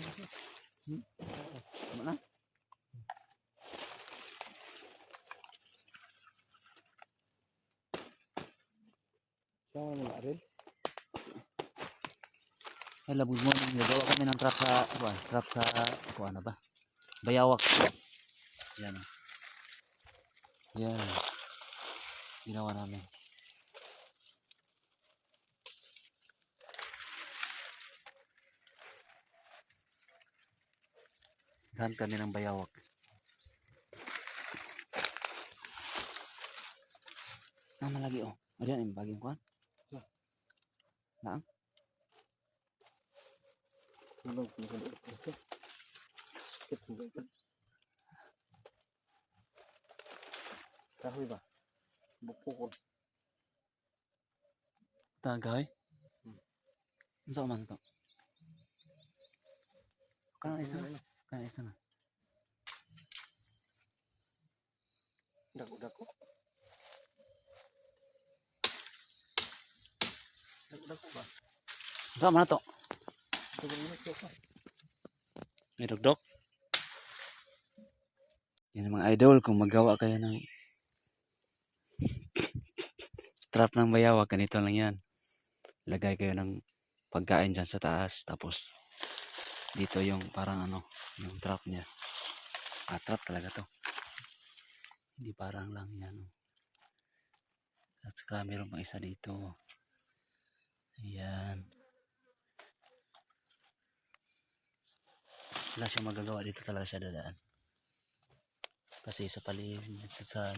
Tama na. Siya mga reels. Hello, good morning. Nagawa kami ng trap sa, ano ba? Bayawak. Yan. Yan. Ginawa namin. Dahan kami ng bayawak. Nama lagi oh. Ada yang bagong kuan? Naang? Tulog ko sa loob. Sakit mo ba? Kahoy ba? Bukukon. Tagay? Unsa man to? Kana isa na. Kana isa na. Dako-dako. Dako-dako ba? Unsa man to? Dako-dako pa. May dugdog. Yan mga idol, kung magawa kayo ng trap ng bayawak, ganito lang yan. Lagay kayo ng pagkain dyan sa taas, tapos dito yung parang ano, yung trap niya. Trap talaga to. Hindi parang lang yan. At saka meron pang isa dito. Ayan. Wala siyang magagawa dito, talaga siya dadaan. Kasi sa paligid sa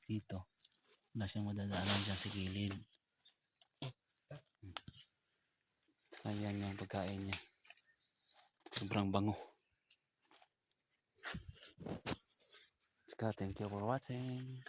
dito. Wala siyang madadaanan dyan sa gilid. Saka yan yung pagkain niya. Sobrang bango. Saka thank you for watching.